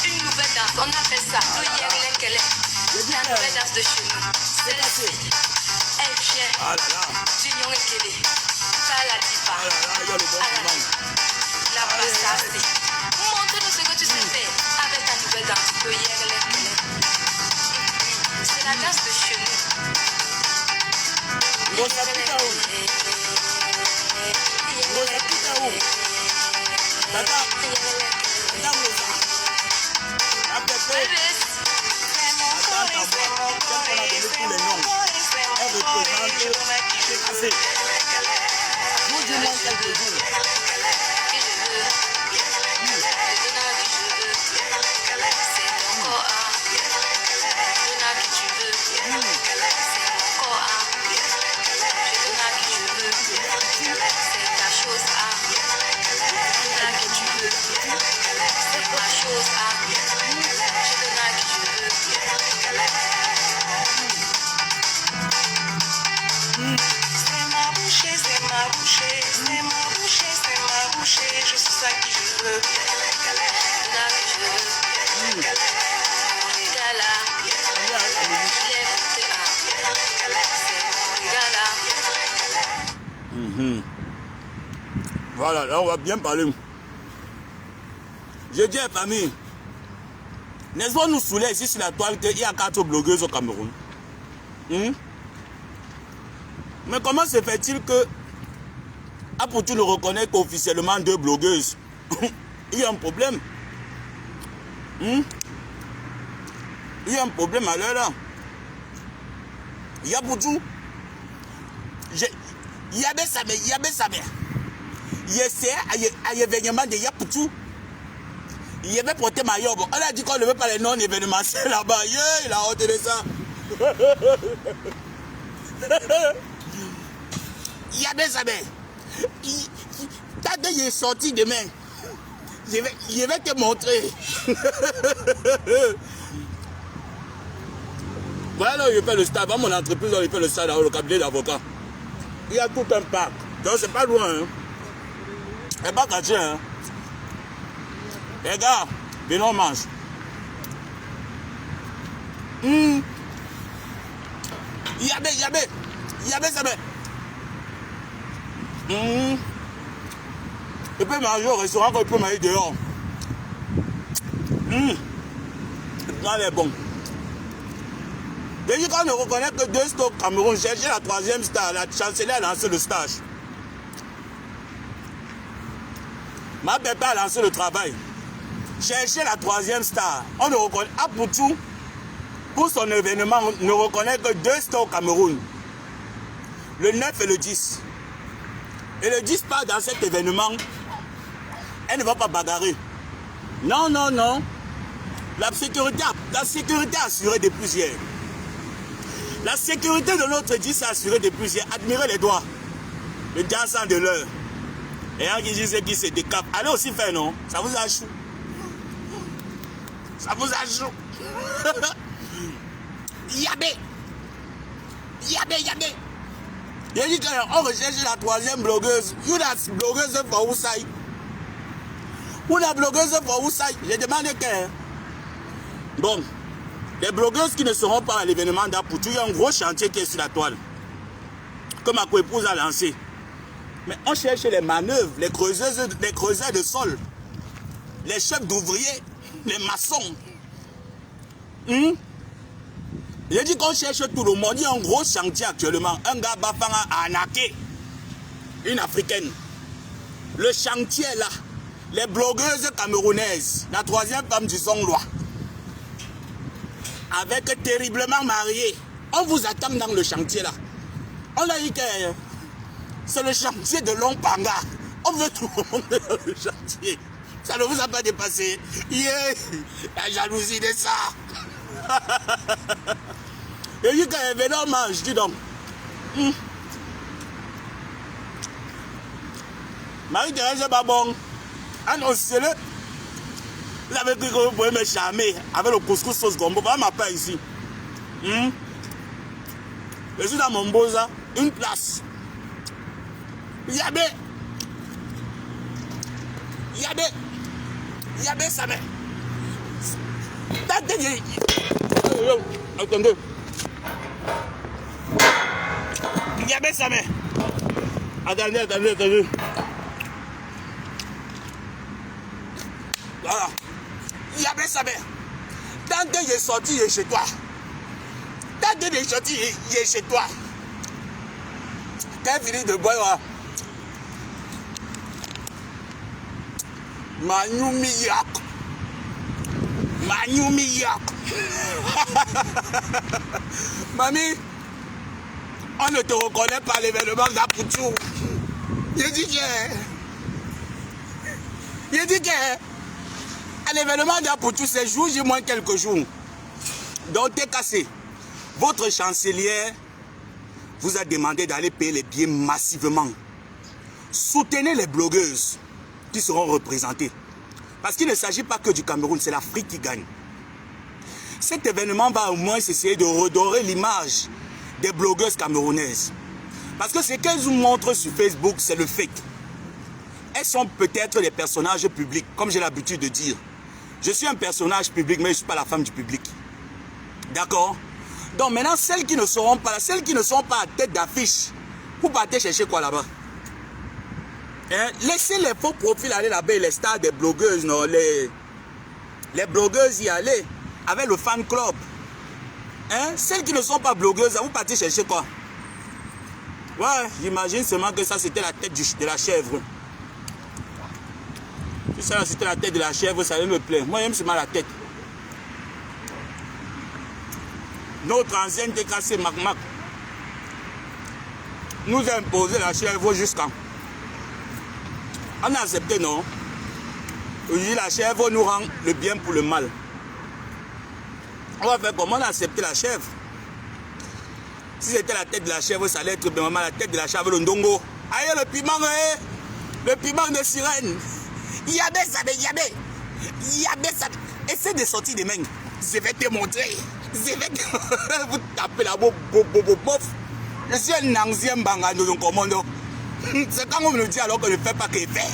Une nouvelle danse, on appelle ça la nouvelle danse de chez nous. Celle-ci, elle vient du Nyon Ekele, Kaladipa, la Bassassi. Montre-nous ce que tu sais faire avec ta nouvelle danse de Yerlekele. C'est la danse de chez nous. Je suis ça qui je veux. Voilà, là on va bien parler. Je dis à la famille, n'est-ce pas nous saouler ici sur la toile qu'il y a 4 blogueuses au Cameroun? Mais comment se fait-il que Apoutou ne reconnaît qu'officiellement 2 blogueuses? Il y a un problème. Il y a un problème à l'heure là. Il y a Apoutou. Il y a Bessabe. Il y a événement de Yapoutou. Il y avait porté maillot. On a dit qu'on ne veut pas les non-événementiels là-bas. Il a honte de ça. Il y a Bessabe. Ta deuil est sorti demain. Je vais te montrer. Voilà, je fais le stade. Dans mon entreprise, je fais le stade dans le cabinet d'avocat. Il y a tout un parc. Donc, c'est pas loin. Hein. C'est pas caché. Hein. Les gars, venons on mange. Yabé, ça va. Il peut manger au restaurant, il peut manger dehors. Là, il est bon. Déjà, quand on ne reconnaît que 2 stocks Cameroun, chercher la 3e star, la chancelière a lancé le stage. Ma bébé a lancé le travail. Chercher la 3e star. On ne reconnaît pas pour tout. Pour son événement, on ne reconnaît que 2 stars au Cameroun. Le 9 et le 10. Et le 10 part dans cet événement. Elle ne va pas bagarrer. Non. La sécurité assurée depuis hier. La sécurité de notre 10 est assurée depuis hier. Admirez les doigts. Le dansant de l'heure. Et un qui dit qui se décape. Allez aussi faire, non? Ça vous a chou. Ça vous a chou. Yabé. Il dit qu'on recherche la 3e blogueuse. You that blogueuse for Oussaï. Ou la blogueuse for Oussaï. J'ai demandé qu'elle. Bon. Les blogueuses qui ne seront pas à l'événement d'Apoutou, il y a un gros chantier qui est sur la toile. Que ma coépouse a lancé. Mais on cherche les manœuvres, les creuseurs de sol. Les chefs d'ouvriers, les maçons. J'ai dit qu'on cherche tout le monde. Il y a un gros chantier actuellement. Un gars Bafanga a arnaqué une Africaine. Le chantier là. Les blogueuses camerounaises. La 3e femme du Songlois. Avec terriblement marié. On vous attend dans le chantier là. On a dit que c'est le chantier de Lompanga. On veut tout le monde dans le chantier. Ça ne vous a pas dépassé. La jalousie de ça. Et dit qu'il y avait un mange, dis donc. Marie-Thérèse Babon, annoncez-le. Il avait dit que vous pouvez me charmer avec le couscous sauce gombo. Pas ma part ici. Je suis dans mon boza, une place. Yabé. Yabé, ça mère. Attendez. Yabé, ça mère. Attendez. Voilà. Yabé, ça mère. Tant que j'ai sorti, il est chez toi. Tant que j'ai sorti, il est chez toi. Quand il finit de boire, Manu Miyak. Mamie, on ne te reconnaît pas à l'événement d'Apoutou. Il dit que à l'événement d'Apoutou, c'est jour, j'ai moins quelques jours. Donc, t'es cassé. Votre chancelière vous a demandé d'aller payer les billets massivement. Soutenez les blogueuses qui seront représentées. Parce qu'il ne s'agit pas que du Cameroun, c'est l'Afrique qui gagne. Cet événement va au moins essayer de redorer l'image des blogueuses camerounaises. Parce que ce qu'elles nous montrent sur Facebook, c'est le fake. Elles sont peut-être des personnages publics, comme j'ai l'habitude de dire. Je suis un personnage public, mais je ne suis pas la femme du public. D'accord? Donc maintenant, celles qui ne seront pas là, celles qui ne sont pas à tête d'affiche, vous partez chercher quoi là-bas? Hein? Laissez les faux profils aller là-bas, les stars des blogueuses, non, les blogueuses y aller avec le fan club. Hein? Celles qui ne sont pas blogueuses, vous partez chercher quoi? Ouais, j'imagine seulement que ça c'était la tête de la chèvre. Si ça c'était la tête de la chèvre, ça allait me plaire. Moi j'aime seulement la tête. Notre ancienne TKC Mac nous a imposé la chèvre jusqu'à. On a accepté, non? Aujourd'hui, la chèvre nous rend le bien pour le mal. On va faire comment? On a accepté la chèvre. Si c'était la tête de la chèvre, ça allait être bien la tête de la chèvre, le ndongo. Aïe, le piment, le piment de sirène. Yabé, ça essaie de sortir des mains. Je vais te montrer. Vous tapez la bof. Je suis un ancien bangano de commando. C'est quand on me le dit alors que je ne fais pas qu'il fait.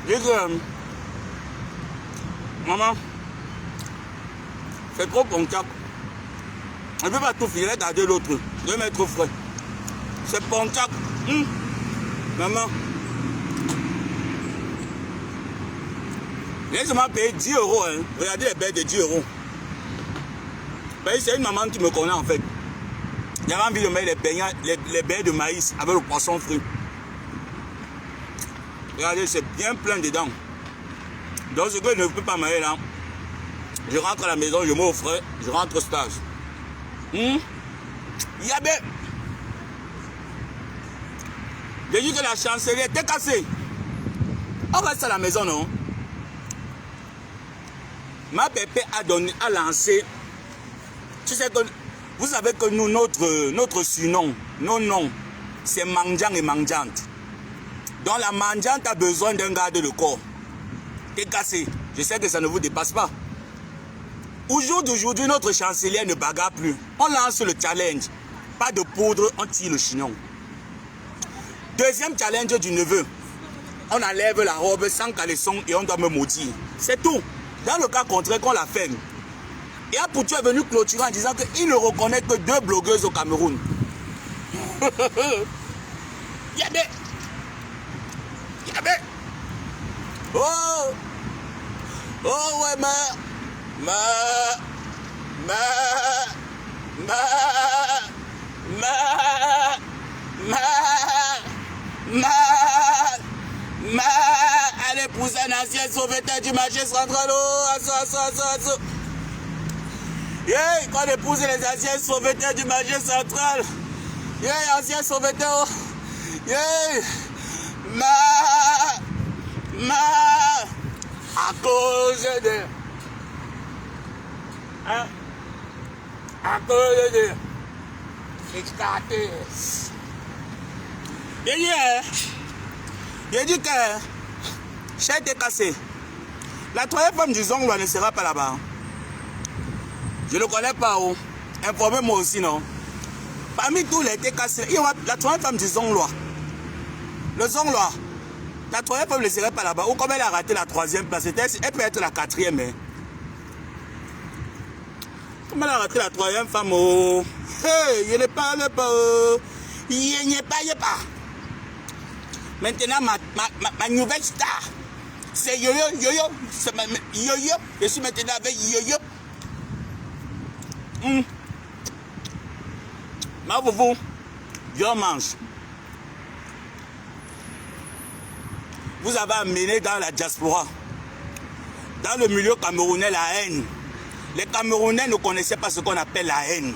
Je dis, maman, c'est trop pontac. Je ne peux pas tout filer, garder l'autre. Je vais mettre frais. C'est pontac. Maman. Laisse-moi payer 10 €. Hein. Regardez les bêtes de 10 €. C'est une maman qui me connaît en fait. J'avais envie de mettre les baies de maïs avec le poisson frit. Regardez, c'est bien plein dedans. Donc ce que je ne peux pas manger là, je rentre à la maison, je mets au frais, je rentre au stage. Yabé. J'ai dit que la chancelière était cassée. On reste à la maison, non? Ma pépé a lancé. Tu sais que vous savez que nous, notre surnom, nos noms, c'est Mandiant et Mandiante. Donc la Mandiante a besoin d'un garde de corps. T'es cassé. Je sais que ça ne vous dépasse pas. Au jour d'aujourd'hui, notre chancelière ne bagarre plus. On lance le challenge. Pas de poudre, on tire le chignon. Deuxième challenge du neveu. On enlève la robe sans caleçon et on doit me maudire. C'est tout. Dans le cas contraire, qu'on la ferme. Et Apoutou est venu clôturer en disant qu'il ne reconnaît que 2 blogueuses au Cameroun. Yabé. Oh ouais, elle épouse un ancien sauveteur du marché central. Oh, yeah, quand on épouse les anciens sauveteurs du marché central. Yeah, ancien sauveteur. Yeah. À cause de. Hein? À cause de. J'ai dit que. J'ai été cassé. La troisième femme du Zonglois ne sera pas là-bas. Je ne connais pas. Oh. Informez-moi aussi, non? Parmi tous les TKC, il y aura la troisième femme du Zonglois. Le Zonglois, la troisième femme ne serait pas là-bas. Ou comme elle a raté la troisième place, elle peut être la quatrième. Hein. Comme elle a raté la troisième femme, oh. Hey, il ne parle pas. Il n'y a pas. Maintenant, ma nouvelle star, c'est Yo-Yo. Yo-Yo. Yo-Yo. Je suis maintenant avec Yo-Yo. Ma vous, Dieu mange. Vous avez amené dans la diaspora, dans le milieu camerounais, la haine. Les Camerounais ne connaissaient pas ce qu'on appelle la haine.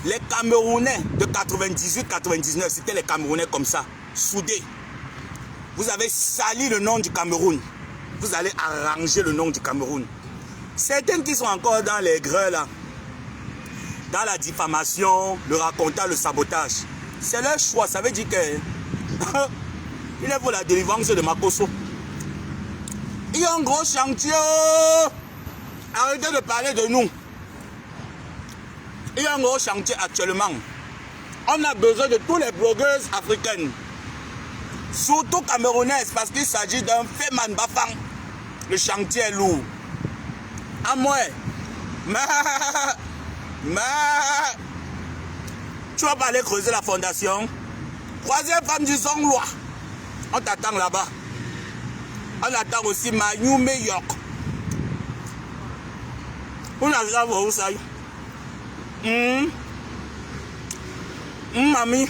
Les Camerounais de 98-99, c'était les Camerounais comme ça, soudés. Vous avez sali le nom du Cameroun. Vous allez arranger le nom du Cameroun. Certains qui sont encore dans les grès là, dans la diffamation, le racontage, le sabotage. C'est leur choix, ça veut dire que il est pour la délivrance de Makosso. Il y a un gros chantier. Arrêtez de parler de nous. Il y a un gros chantier actuellement. On a besoin de tous les blogueuses africaines. Surtout camerounaises, parce qu'il s'agit d'un Féman Bafang. Le chantier est lourd. À moi. Tu vas pas aller creuser la fondation. Troisième femme du Zonglois. On t'attend là-bas. On attend aussi Manu York. On a déjà vu ça. Mami.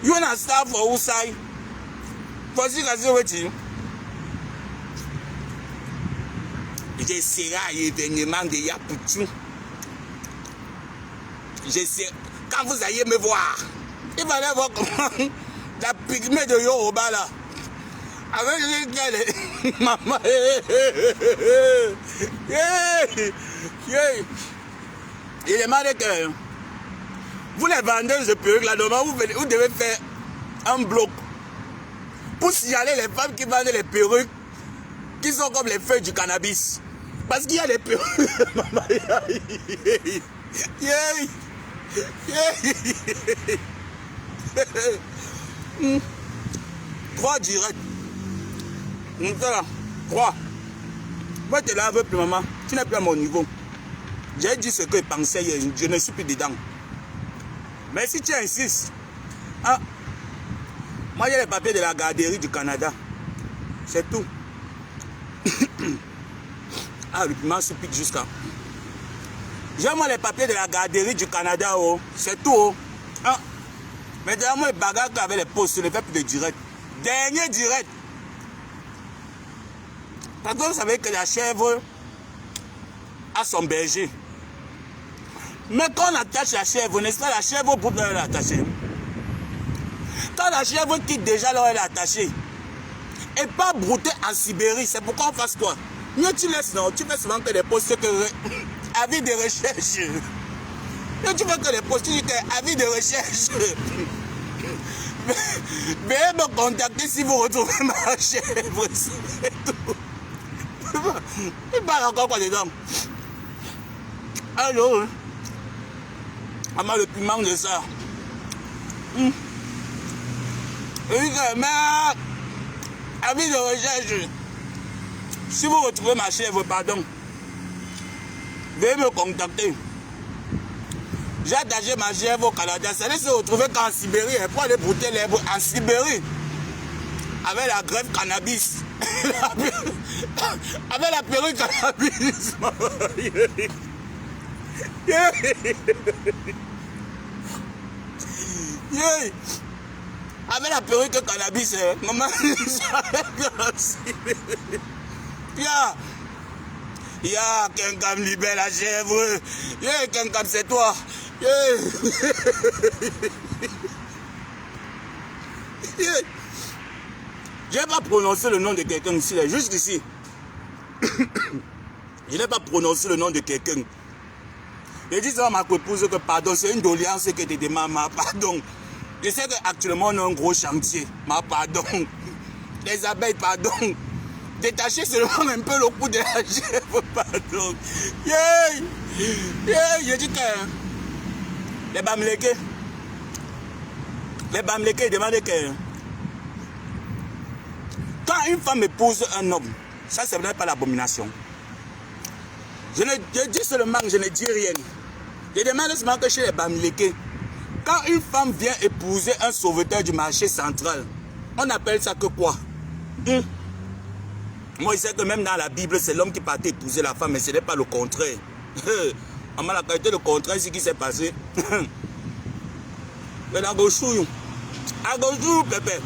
You na staff for outside. Voici la zéro-ti. Je serai à l'événement de Yapoutou. Je sais, quand vous allez me voir, il fallait voir comment la pygmée de Yoruba là, avec les maman, il demande que vous les vendeurs de perruques là, vous devez faire un bloc pour signaler les femmes qui vendent les perruques qui sont comme les feuilles du cannabis. Parce qu'il y a des perruques. Trois directs. 3. Moi, tu ne la veux plus, maman. Tu n'es plus à mon niveau. J'ai dit ce que je pensais hier. Je ne suis plus dedans. Mais si tu insistes, ah, moi, j'ai les papiers de la garderie du Canada. C'est tout. Ah, le piment se pique jusqu'à. J'ai moi les papiers de la garderie du Canada, oh. C'est tout. Oh. Ah. Mais derrière moi, les bagarres avec les postes, je ne fais plus de direct. Dernier direct. Parce que vous savez que la chèvre a son berger. Mais quand on attache la chèvre, n'est-ce pas, la chèvre pour elle est attachée. Quand la chèvre quitte déjà là, elle est attachée. Et pas brouter en Sibérie. C'est pourquoi on fasse quoi? Mieux tu laisses, non? Tu fais souvent que des postes que avis de recherche. Mieux tu fais que des postes, tu dis que avis de recherche. Veuillez me contacter si vous retrouvez ma chèvre. C'est tout. Il parle encore quoi dedans? Allô? Maman, le piment de ça. Et mais avis de recherche. Si vous retrouvez ma chèvre, pardon, veuillez me contacter. J'ai attaché ma chèvre au Canada. Ça allait se retrouver qu'en Sibérie, pour aller brouter l'herbe en Sibérie. Avec la grève cannabis. Avec la perruque cannabis. Avec la perruque cannabis, maman, ya, quelqu'un me libère la chèvre. Quelqu'un c'est toi. Je n'ai pas prononcé le nom de quelqu'un ici, juste ici. Je n'ai pas prononcé le nom de quelqu'un. Je dis à ma épouse que pardon, c'est une doléance que tu demandes, ma pardon. Je sais qu'actuellement on a un gros chantier, ma pardon. Les abeilles, pardon. Détacher seulement un peu le cou de la chèvre, pardon. Je dis que les Bamlékés demandent que une femme épouse un homme, ça ce n'est pas l'abomination. Je dis seulement que je ne dis rien. Je demande seulement que chez les Bamileke, quand une femme vient épouser un sauveteur du marché central, on appelle ça que quoi? Moi, je sais que même dans la Bible, c'est l'homme qui partait épouser la femme, mais ce n'est pas le contraire. Maman, la qualité le contraire, c'est ce qui s'est passé. Mais dans Gauchou, Pépé.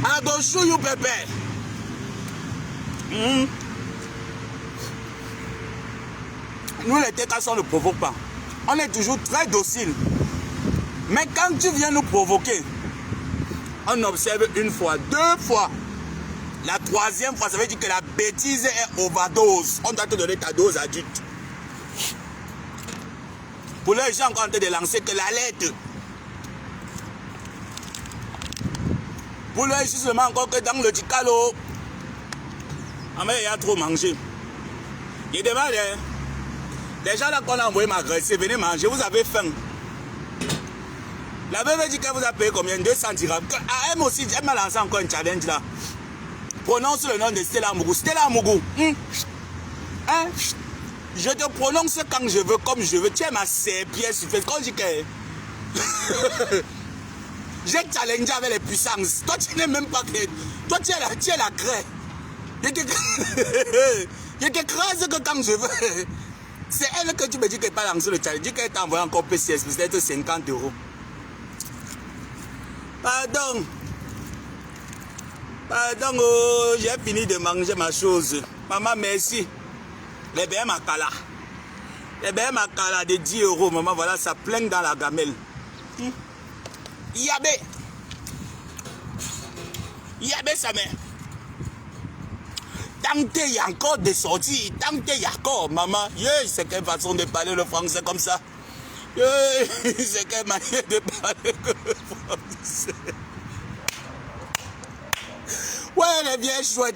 À Gauchou, Pépé. Nous, les Tékas, on ne provoque pas. On est toujours très docile. Mais quand tu viens nous provoquer, on observe une fois, deux fois. La troisième fois, ça veut dire que la bêtise est overdose. On doit te donner ta dose adulte. Pour les gens qui ont tenté de lancer que la lettre. Pour les justement encore que dans le Ticalo, il y a trop mangé. Il demande, les gens là qu'on a envoyé m'agresser, venez manger, vous avez faim. La veuve dit qu'elle vous a payé combien? 200 dirhams. Elle aussi, elle m'a lancé encore un challenge là. Prononce le nom de Stella Mougou. Stella Mougou. Hein? Je te prononce quand je veux, comme je veux. Tu es ma serpillère sur Facebook. Quand je dis que... J'ai challengé avec les puissances. Toi, tu n'es même pas... Toi, tu es la craie. Je t'écrase que quand je veux. C'est elle que tu me dis qu'elle n'a pas lancé le challenge. Dis qu'elle t'a envoyé encore PCS, peut-être 50 €. Pardon. Pardon, oh, j'ai fini de manger ma chose. Maman, merci. Les BM à Kala. Les BM à Kala de 10 €. Maman, voilà, ça plaigne dans la gamelle. Yabé. Yabé, sa mère. Tant qu'il y a encore des sorties, tant qu'il y a encore, maman, c'est quelle façon de parler le français comme ça. C'est quelle manière de parler le français. Ouais, les vieilles chouettes.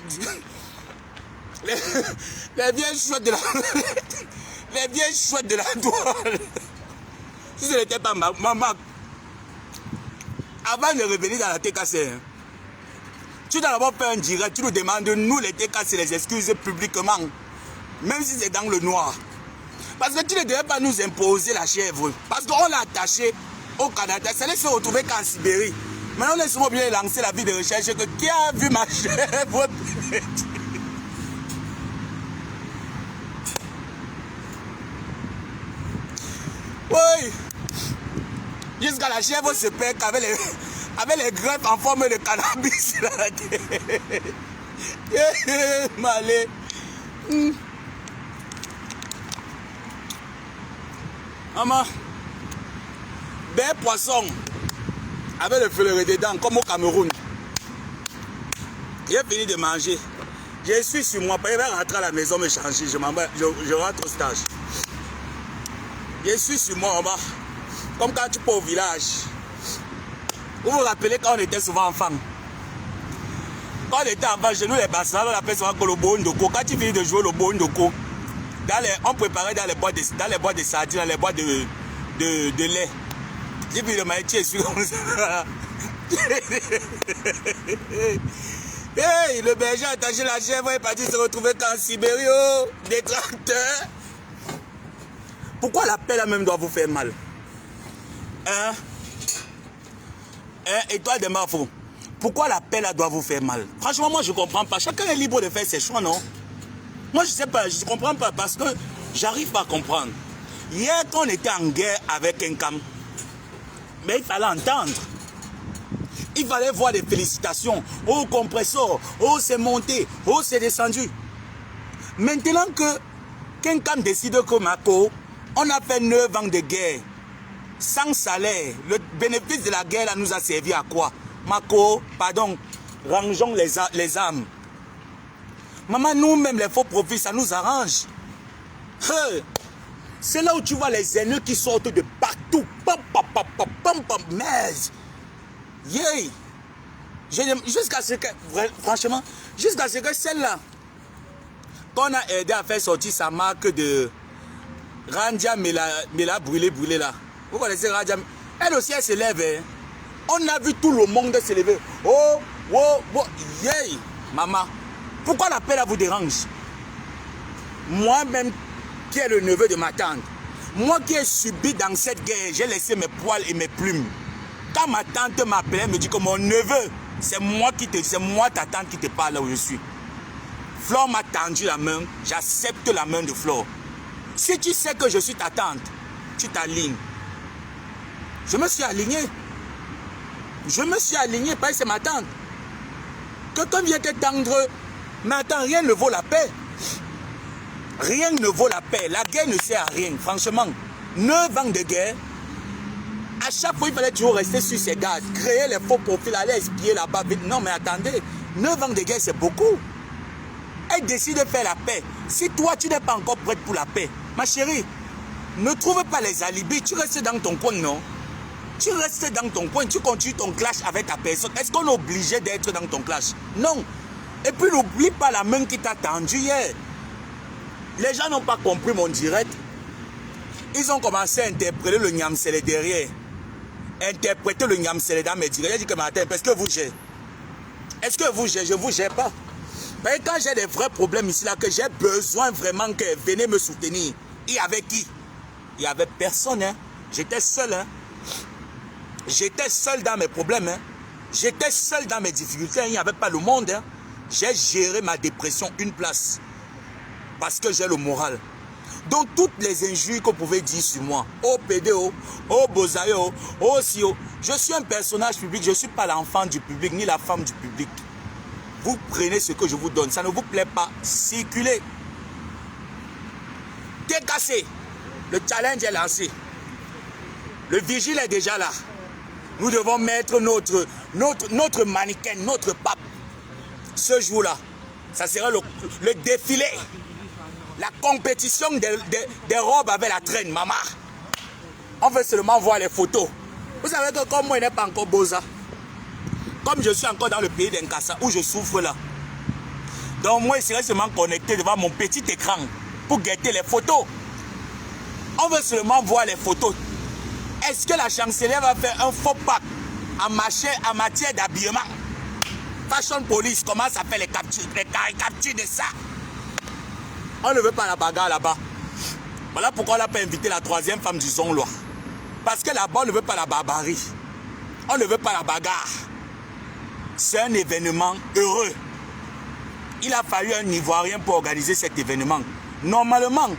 Les vieilles chouettes de la... Les vieilles chouettes de la douane. Si ce n'était pas maman, avant de revenir dans la TKC, tu dois d'abord faire un direct, tu nous demandes, nous les TKC, les excuses publiquement, même si c'est dans le noir. Parce que tu ne devais pas nous imposer la chèvre. Parce qu'on l'a attaché au Canada, ça allait se retrouver qu'en Sibérie. Maintenant, on est souvent obligé de lancer la vie de recherche que qui a vu ma chèvre? Oui. Jusqu'à la chèvre se pèque avec les greffes en forme de cannabis. Malé. Maman, des poissons avec le fleuret dedans, comme au Cameroun. J'ai fini de manger. Je suis sur moi. Je vais rentrer à la maison me changer. Je rentre au stage. Je suis sur moi en bas. Comme quand tu pars au village. Vous vous rappelez quand on était souvent enfant. Quand on était enfant, chez nous les bassins, on appelle souvent le bondoko. Quand tu finis de jouer le bondoko, on préparait dans les boîtes de sardines, dans les boîtes de lait. J'ai vu le maïtier sur comme ça. Hey, le berger a attaché la chèvre et est parti se retrouver en Sibérie. Oh, des tracteurs. Pourquoi la paix là même doit vous faire mal? Hein? Et toi, des mafos, pourquoi la paix là doit vous faire mal? Franchement, moi je comprends pas. Chacun est libre de faire ses choix, non? Moi je sais pas, je comprends pas parce que j'arrive pas à comprendre. Hier, quand on était en guerre avec un cam, mais il fallait entendre. Il fallait voir des félicitations. Oh, compresseur. Oh, c'est monté. Oh, c'est descendu. Maintenant que Kenkam décide que Mako, on a fait 9 ans de guerre. Sans salaire. Le bénéfice de la guerre là, nous a servi à quoi? Mako, pardon, rangeons les âmes. Maman, nous-mêmes, les faux profits, ça nous arrange. Hey. C'est là où tu vois les ennemis qui sortent de partout. Merde. Yeah. Jusqu'à ce que, franchement, jusqu'à ce que celle-là, qu'on a aidé à faire sortir sa marque de Randia Mela brûlé là. Vous connaissez Randia? Elle aussi, elle se lève. Hein. On a vu tout le monde se lever. Oh, Yeah, maman. Pourquoi la paix là vous dérange? Moi-même, qui est le neveu de ma tante, moi qui ai subi dans cette guerre, j'ai laissé mes poils et mes plumes. Quand ma tante m'appelait, elle me dit que mon neveu, c'est moi ta tante qui te parle là où je suis. Flore m'a tendu la main, j'accepte la main de Flore. Si tu sais que je suis ta tante, tu t'alignes. Je me suis aligné. Je me suis aligné parce que c'est ma tante. Quelqu'un vient te tendre, mais attends, rien ne vaut la paix. Rien ne vaut la paix. La guerre ne sert à rien, franchement. 9 ans de guerre. À chaque fois, il fallait toujours rester sur ses gardes, créer les faux profils, aller espier là-bas. Non, mais attendez, 9 ans de guerre, c'est beaucoup. Elle décide de faire la paix. Si toi, tu n'es pas encore prête pour la paix, ma chérie, ne trouve pas les alibis. Tu restes dans ton coin, non? Tu restes dans ton coin, tu continues ton clash avec ta personne. Est-ce qu'on est obligé d'être dans ton clash? Non. Et puis, n'oublie pas la main qui t'a tendu hier. Les gens n'ont pas compris mon direct. Ils ont commencé à interpréter le Niamsele derrière. Interpréter le Niamsele dans mes directs. J'ai dit que matin, est-ce que vous gérez? Est-ce que vous gérez? Je ne vous gère pas. Mais quand j'ai des vrais problèmes ici, là, que j'ai besoin vraiment que venez me soutenir. Et avec qui? Il n'y avait personne. Hein. J'étais seul. Hein. J'étais seul dans mes problèmes. Hein. J'étais seul dans mes difficultés. Il n'y avait pas le monde. Hein. J'ai géré ma dépression une place. Parce que j'ai le moral. Donc toutes les injures que vous pouvez dire sur moi, oh PDO, oh Bozayo, oh Sio, je suis un personnage public, je ne suis pas l'enfant du public, ni la femme du public. Vous prenez ce que je vous donne, ça ne vous plaît pas, circulez. Décassez, le challenge est lancé. Le vigile est déjà là. Nous devons mettre notre mannequin, notre pape. Ce jour-là, ça sera le défilé. La compétition des robes avec la traîne, maman. On veut seulement voir les photos. Vous savez que comme moi, il n'est pas encore Boza. Comme je suis encore dans le pays d'Nkassa, où je souffre là. Donc moi, je serai seulement connecté devant mon petit écran pour guetter les photos. On veut seulement voir les photos. Est-ce que la chancelière va faire un faux pas en matière d'habillement? Fashion Police, comment ça fait les caricatures de ça? On ne veut pas la bagarre là-bas. Voilà pourquoi on n'a pas invité la 3e femme du Zonglois. Parce que là-bas, on ne veut pas la barbarie. On ne veut pas la bagarre. C'est un événement heureux. Il a fallu un Ivoirien pour organiser cet événement. Normalement,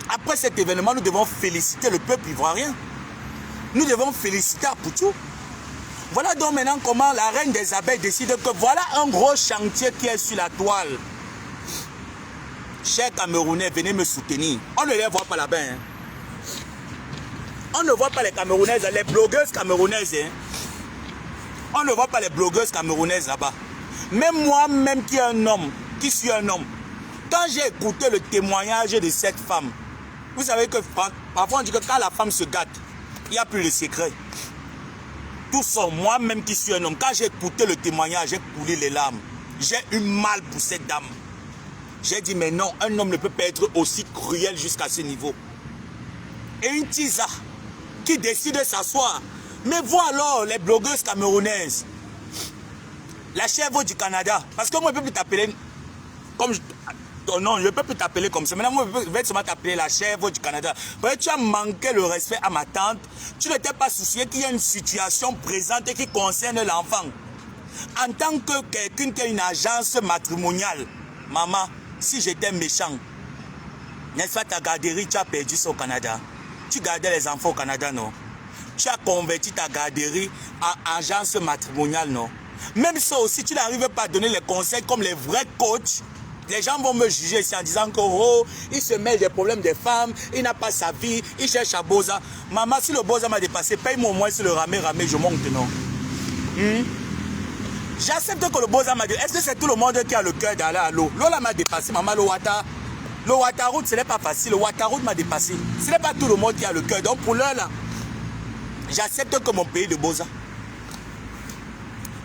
après cet événement, nous devons féliciter le peuple ivoirien. Nous devons féliciter Poutou. Voilà donc maintenant comment la reine des abeilles décide que voilà un gros chantier qui est sur la toile. Chers Camerounais, venez me soutenir. On ne les voit pas là-bas. Hein. On ne voit pas les Camerounaises, les blogueuses camerounaises. Hein. On ne voit pas les blogueuses camerounaises là-bas. Même moi-même qui suis un homme, quand j'ai écouté le témoignage de cette femme, vous savez que parfois on dit que quand la femme se gâte, il n'y a plus de secret. Tout ça, moi-même qui suis un homme, quand j'ai écouté le témoignage, j'ai coulé les larmes. J'ai eu mal pour cette dame. J'ai dit, mais non, un homme ne peut pas être aussi cruel jusqu'à ce niveau. Et une tisa qui décide de s'asseoir. Mais vois alors les blogueuses camerounaises. La chèvre du Canada. Parce que moi, je ne peux plus t'appeler comme ton nom. Je ne peux plus t'appeler comme ça. Maintenant, moi, je vais seulement t'appeler la chèvre du Canada. Parce que tu as manqué le respect à ma tante. Tu ne t'es pas soucié qu'il y a une situation présente qui concerne l'enfant. En tant que quelqu'un qui a une agence matrimoniale, maman, si j'étais méchant, n'est-ce pas ta garderie, tu as perdu ça au Canada. Tu gardais les enfants au Canada, non? Tu as converti ta garderie en agence matrimoniale, non? Même ça aussi, tu n'arrives pas à donner les conseils comme les vrais coachs. Les gens vont me juger ici en disant que oh, il se mêle des problèmes des femmes, il n'a pas sa vie, il cherche à Boza. Maman, si le Boza m'a dépassé, paye-moi au moins sur le ramé, je monte, non? J'accepte que le Boza m'a dépassé. Est-ce que c'est tout le monde qui a le cœur d'aller à l'eau? L'eau là m'a dépassé, maman, le Wataroute, ce n'est pas facile. Le Wataroute m'a dépassé. Ce n'est pas tout le monde qui a le cœur. Donc pour l'heure là, j'accepte que mon pays de Boza.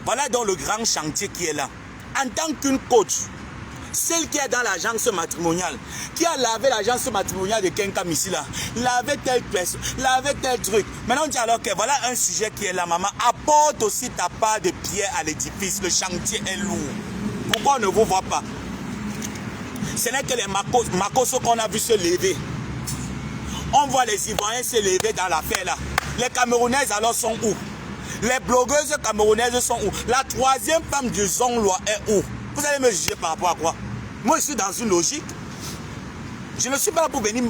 Voilà donc le grand chantier qui est là. En tant qu'une coach, Celle qui est dans l'agence matrimoniale, qui a lavé l'agence matrimoniale de Kenkam ici là, lavé telle pièce, lavé tel truc. Maintenant on dit alors que voilà un sujet qui est là, maman, apporte aussi ta part de pierre à l'édifice, le chantier est lourd. Pourquoi on ne vous voit pas? Ce n'est que les Makoso qu'on a vu se lever. On voit les Ivoiriens se lever dans l'affaire là. Les Camerounaises alors sont où? Les blogueuses camerounaises sont où? La troisième femme du Zonglois est où? Vous allez me juger par rapport à quoi? Moi je suis dans une logique. Je ne suis pas là pour venir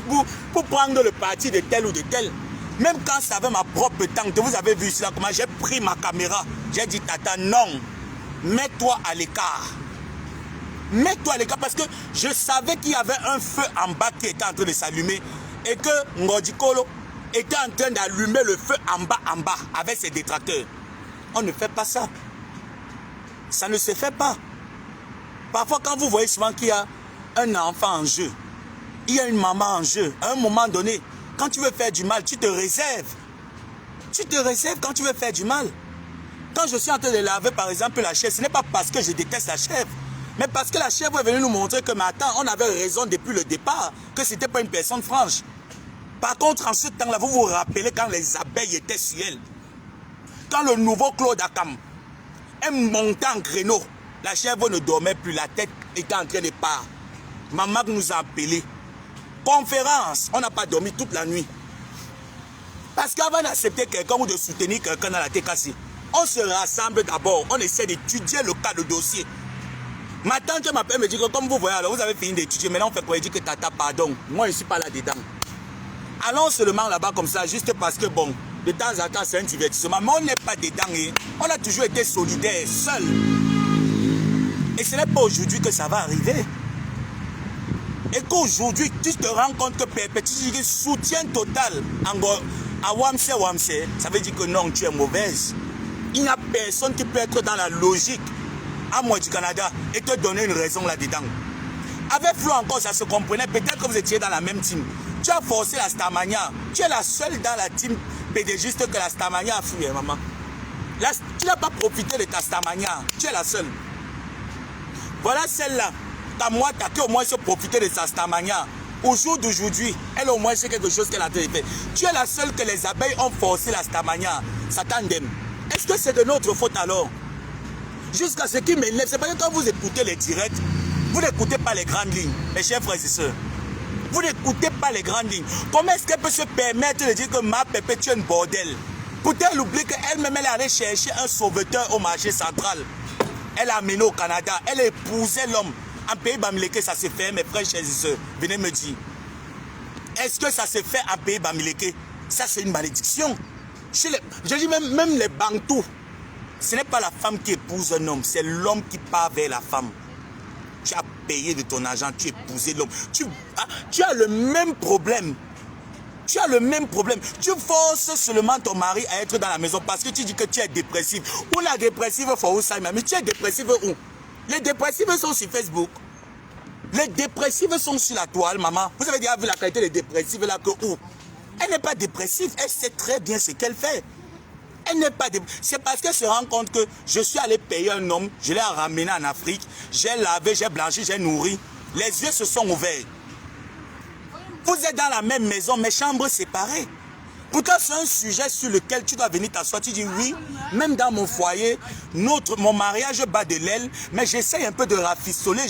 pour prendre le parti de tel ou de tel. Même quand ça avait ma propre tante, vous avez vu cela, comment j'ai pris ma caméra. J'ai dit tata non, mets-toi à l'écart. Mets-toi à l'écart parce que je savais qu'il y avait un feu en bas qui était en train de s'allumer et que Ngodikolo était en train d'allumer le feu en bas avec ses détracteurs. On ne fait pas ça. Ça ne se fait pas. Parfois quand vous voyez souvent qu'il y a un enfant en jeu, il y a une maman en jeu, à un moment donné, quand tu veux faire du mal, tu te réserves. Tu te réserves quand tu veux faire du mal. Quand je suis en train de laver par exemple la chèvre, ce n'est pas parce que je déteste la chèvre, mais parce que la chèvre est venue nous montrer que maintenant on avait raison depuis le départ, que ce n'était pas une personne franche. Par contre, en ce temps-là, vous vous rappelez quand les abeilles étaient sur elle. Quand le nouveau Claude Akam est monté en créneau, la chèvre ne dormait plus, la tête était en train de part. Maman nous a appelés. Conférence, on n'a pas dormi toute la nuit. Parce qu'avant d'accepter quelqu'un ou de soutenir quelqu'un dans la TKC, on se rassemble d'abord, on essaie d'étudier le cas de dossier. Ma tante m'appelle, me dit que comme vous voyez, alors vous avez fini d'étudier, maintenant on fait quoi? Il dit que tata, pardon, moi je ne suis pas là-dedans. Allons seulement là-bas comme ça, juste parce que bon, de temps en temps c'est un divertissement, mais on n'est pas dedans. Hein. On a toujours été solidaires, seuls. Et ce n'est pas aujourd'hui que ça va arriver. Et qu'aujourd'hui, tu te rends compte que tu dis soutien total à Wamse, ça veut dire que non, tu es mauvaise. Il n'y a personne qui peut être dans la logique à moi du Canada et te donner une raison là-dedans. Avec Flo encore, ça se comprenait. Peut-être que vous étiez dans la même team. Tu as forcé la Starmania. Tu es la seule dans la team PDGiste que la Starmania a fouillé, maman. Tu n'as pas profité de ta Starmania. Tu es la seule. Voilà celle-là. Ta moi, tu as qu'au moins se profiter de sa Starmania. Au jour d'aujourd'hui, elle au moins c'est quelque chose qu'elle a fait. Tu es la seule que les abeilles ont forcé la Starmania. Ça t'endème. Est-ce que c'est de notre faute alors? Jusqu'à ce qui m'énerve, c'est parce que quand vous écoutez les directs, vous n'écoutez pas les grandes lignes, mes chers frères et sœurs. Vous n'écoutez pas les grandes lignes. Comment est-ce qu'elle peut se permettre de dire que ma pépé, tu es une bordel? Peut-être elle oublie qu'elle-même, elle est allée chercher un sauveteur au marché central. Elle a amené au Canada, elle a épousé l'homme. En pays Bamileke, ça se fait, mes frères et sœurs. Venez me dire. Est-ce que ça se fait en pays Bamileke? Ça, c'est une malédiction. Je dis même les Bantous. Ce n'est pas la femme qui épouse un homme, c'est l'homme qui part vers la femme. Tu as payé de ton argent, tu as épousé l'homme. Tu as le même problème. Tu as le même problème. Tu forces seulement ton mari à être dans la maison parce que tu dis que tu es dépressive. Ou la dépressive, mais tu es dépressive où? Les dépressives sont sur Facebook. Les dépressives sont sur la toile, maman. Vous avez déjà vu la qualité des dépressives là que où? Elle n'est pas dépressive, elle sait très bien ce qu'elle fait. Elle n'est pas dépressive. C'est parce qu'elle se rend compte que je suis allé payer un homme, je l'ai ramené en Afrique, j'ai lavé, j'ai blanchi, j'ai nourri. Les yeux se sont ouverts. Vous êtes dans la même maison, mais chambres séparées. Pourtant, c'est un sujet sur lequel tu dois venir t'asseoir. Tu dis oui, même dans mon foyer, mon mariage bat de l'aile, mais j'essaie un peu de rafistoler.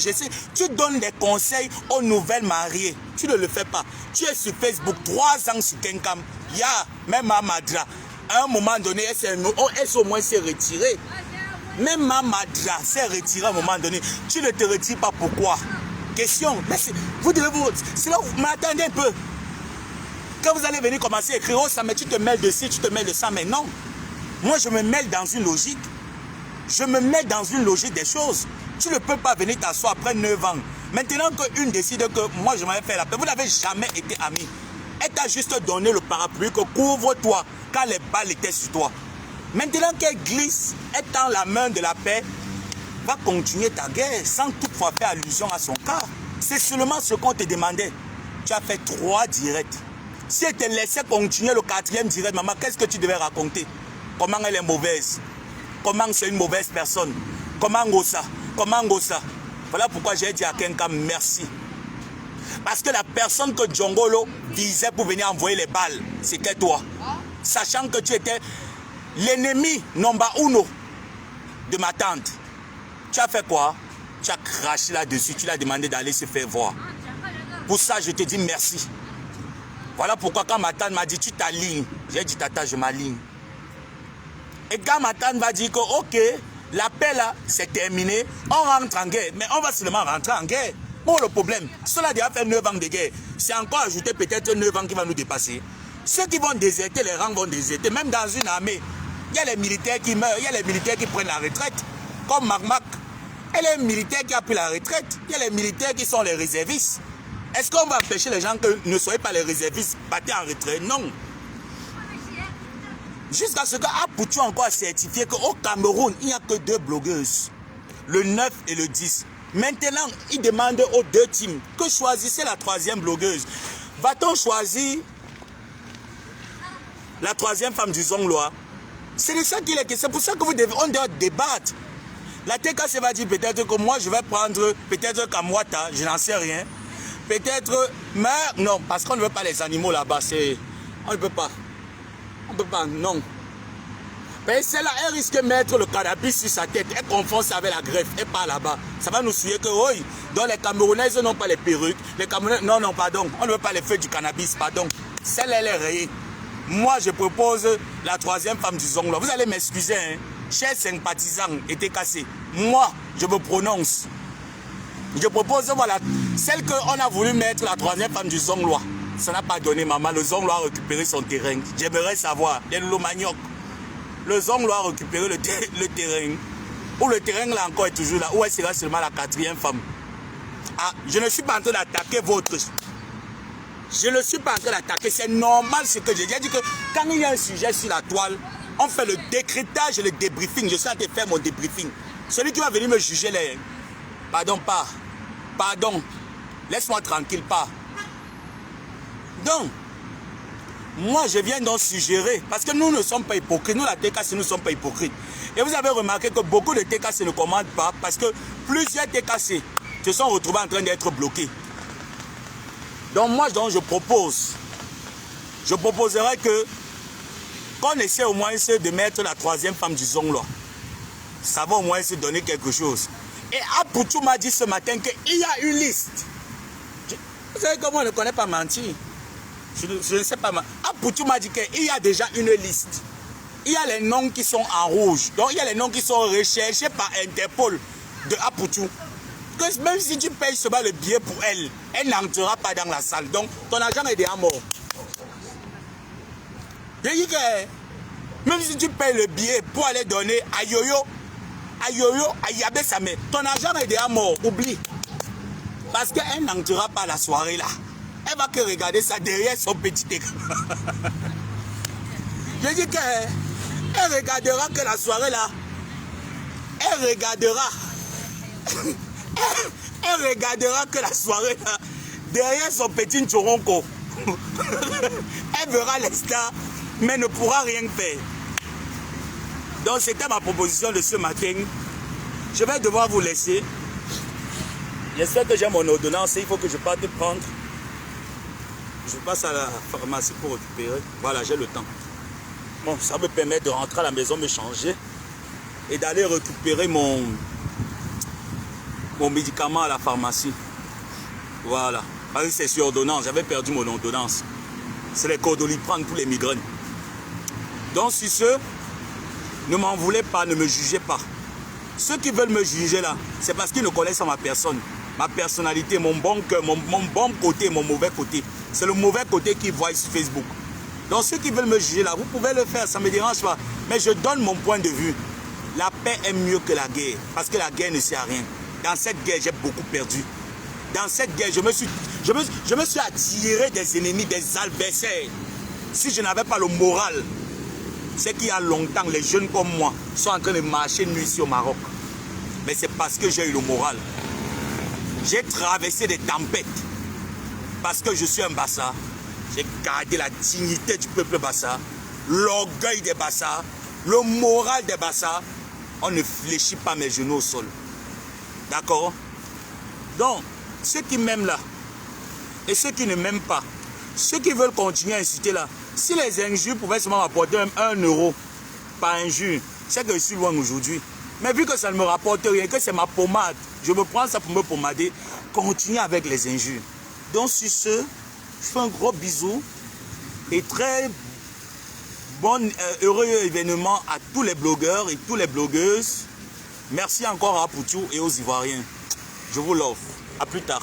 Tu donnes des conseils aux nouvelles mariées. Tu ne le fais pas. Tu es sur Facebook, 3 ans sur Kenkam. Ya, même à Madra. À un moment donné, elle au moins s'est retirée. Même ma Madra s'est retirée à un moment donné. Tu ne te retires pas, pourquoi? Question. Vous devez vous... C'est là où vous m'attendez un peu. Quand vous allez venir commencer à écrire, oh ça, mais tu te mêles de ci, tu te mêles de ça, mais non. Moi, je me mêle dans une logique. Je me mets dans une logique des choses. Tu ne peux pas venir t'asseoir après 9 ans. Maintenant qu'une décide que moi, je m'avais fait la paix, vous n'avez jamais été amis. Elle t'a juste donné le parapluie que couvre-toi quand les balles étaient sur toi. Maintenant qu'elle glisse, elle tend la main de la paix, va continuer ta guerre sans toutefois faire allusion à son cas. C'est seulement ce qu'on te demandait. Tu as fait 3 directs. Si elle te laissait continuer le 4e direct, maman, qu'est-ce que tu devais raconter? Comment elle est mauvaise? Comment c'est une mauvaise personne? Comment Gossa? Comment Gossa? Voilà pourquoi j'ai dit à Kenka merci. Parce que la personne que Djongolo visait pour venir envoyer les balles, c'était toi. Sachant que tu étais l'ennemi number uno de ma tante. Tu as fait quoi? Tu as craché là-dessus, tu l'as demandé d'aller se faire voir. Pour ça, je te dis merci. Voilà pourquoi quand ma tante m'a dit tu t'alignes, j'ai dit tata, je m'aligne. Et quand ma tante va dire que ok, la paix là, c'est terminé, on rentre en guerre, mais on va seulement rentrer en guerre. Bon, le problème, cela a déjà fait 9 ans de guerre. C'est encore ajouté peut-être 9 ans qui va nous dépasser. Ceux qui vont déserter, les rangs vont déserter. Même dans une armée, il y a les militaires qui meurent, il y a les militaires qui prennent la retraite, comme Marmac. Et les militaires qui ont pris la retraite, il y a les militaires qui sont les réservistes. Est-ce qu'on va empêcher les gens que ne soyez pas les réservistes, battez en retraite? Non. Jusqu'à ce qu'Apoutou encore a certifié qu'au Cameroun, il n'y a que 2 blogueuses. Le 9 et le 10. Maintenant, il demande aux 2 teams que choisissez la 3e blogueuse. Va-t-on choisir la 3e femme du Zonglois? C'est de ça qu'il est question. C'est pour ça que on doit débattre. La TKC va dire peut-être que moi je vais prendre peut-être Kamwata, je n'en sais rien. Peut-être, mais non, parce qu'on ne veut pas les animaux là-bas. On ne peut pas. On ne peut pas, non. Mais celle-là, elle risque de mettre le cannabis sur sa tête. Elle confond ça avec la greffe. Elle part là-bas. Ça va nous souiller que, oui, donc les Camerounaises n'ont pas les perruques. Les Camerounais, non, non, pardon. On ne veut pas les feux du cannabis, pardon. Celle-là, elle est rayée. Moi, je propose la 3e femme du Zonglo. Vous allez m'excuser, hein. Chers sympathisants, était cassé. Moi, je me prononce. Je propose, voilà, celle qu'on a voulu mettre la 3e femme du Zonglois. Ça n'a pas donné, maman. Le Zonglois a récupéré son terrain. J'aimerais savoir, les Lomagnoc. Le Zonglois a récupéré le terrain. Ou le terrain là encore est toujours là. Ou elle sera seulement la 4e femme. Ah, je ne suis pas en train d'attaquer votre. Je ne suis pas en train d'attaquer. C'est normal ce que j'ai dit. J'ai dit que quand il y a un sujet sur la toile, on fait le décryptage et le débriefing. Je suis en train de faire mon débriefing. Celui qui va venir me juger les... Pardon, pas. Pardon. Laisse-moi tranquille, pas. Donc, moi, je viens donc suggérer, parce que nous ne sommes pas hypocrites. Nous, la TKC, nous ne sommes pas hypocrites. Et vous avez remarqué que beaucoup de TKC ne commandent pas, parce que plusieurs TKC se sont retrouvés en train d'être bloqués. Donc, moi, je proposerais que qu'on essaie au moins de mettre la 3e femme du Zonglois. Ça va au moins se donner quelque chose. Et Apoutou m'a dit ce matin qu'il y a une liste. Vous savez comment on ne connaît pas mentir? Je ne sais pas. Apoutou m'a dit qu'il y a déjà une liste. Il y a les noms qui sont en rouge. Donc il y a les noms qui sont recherchés par Interpol de Apoutou. Que même si tu payes seulement le billet pour elle, elle n'entrera pas dans la salle. Donc ton argent est déjà mort. Je dis que même si tu payes le billet pour aller donner à Yoyo, à Yabé Samé, ton argent est déjà mort. Oublie. Parce qu'elle n'entrera pas à la soirée là. Elle va que regarder ça derrière son petit écran. Je dis qu'elle regardera que la soirée là. Elle regardera. Elle regardera que la soirée là. Derrière son petit Choronko. Elle verra les stars, mais ne pourra rien faire. Donc c'était ma proposition de ce matin. Je vais devoir vous laisser. J'espère que j'ai mon ordonnance et il faut que je parte prendre. Je passe à la pharmacie pour récupérer. Voilà, j'ai le temps. Bon, ça me permet de rentrer à la maison, me changer et d'aller récupérer mon médicament à la pharmacie. Voilà. Parce que c'est sur ordonnance. J'avais perdu mon ordonnance. C'est les Cordoliprane pour les migraines. Donc, si ce, ne m'en voulez pas, ne me jugez pas. Ceux qui veulent me juger là, c'est parce qu'ils ne connaissent pas ma personne, ma personnalité, mon bon cœur, mon bon côté, mon mauvais côté. C'est le mauvais côté qu'ils voient sur Facebook. Donc ceux qui veulent me juger là, vous pouvez le faire, ça ne me dérange pas. Mais je donne mon point de vue. La paix est mieux que la guerre, parce que la guerre ne sert à rien. Dans cette guerre, j'ai beaucoup perdu. Dans cette guerre, je me suis attiré des ennemis, des adversaires. Si je n'avais pas le moral, c'est qu'il y a longtemps, les jeunes comme moi sont en train de marcher nuit ici au Maroc. Mais c'est parce que j'ai eu le moral. J'ai traversé des tempêtes. Parce que je suis un Bassa. J'ai gardé la dignité du peuple Bassa, l'orgueil des Bassa, le moral des Bassa. On ne fléchit pas mes genoux au sol. D'accord? Donc, ceux qui m'aiment là, et ceux qui ne m'aiment pas, ceux qui veulent continuer à insulter là, si les injures pouvaient seulement m'apporter même 1 euro par injure, c'est que je suis loin aujourd'hui. Mais vu que ça ne me rapporte rien, que c'est ma pommade, je me prends ça pour me pommader, continuez avec les injures. Donc sur ce, je fais un gros bisou et très bon, heureux événement à tous les blogueurs et toutes les blogueuses. Merci encore à Poutou et aux Ivoiriens. Je vous l'offre. À plus tard.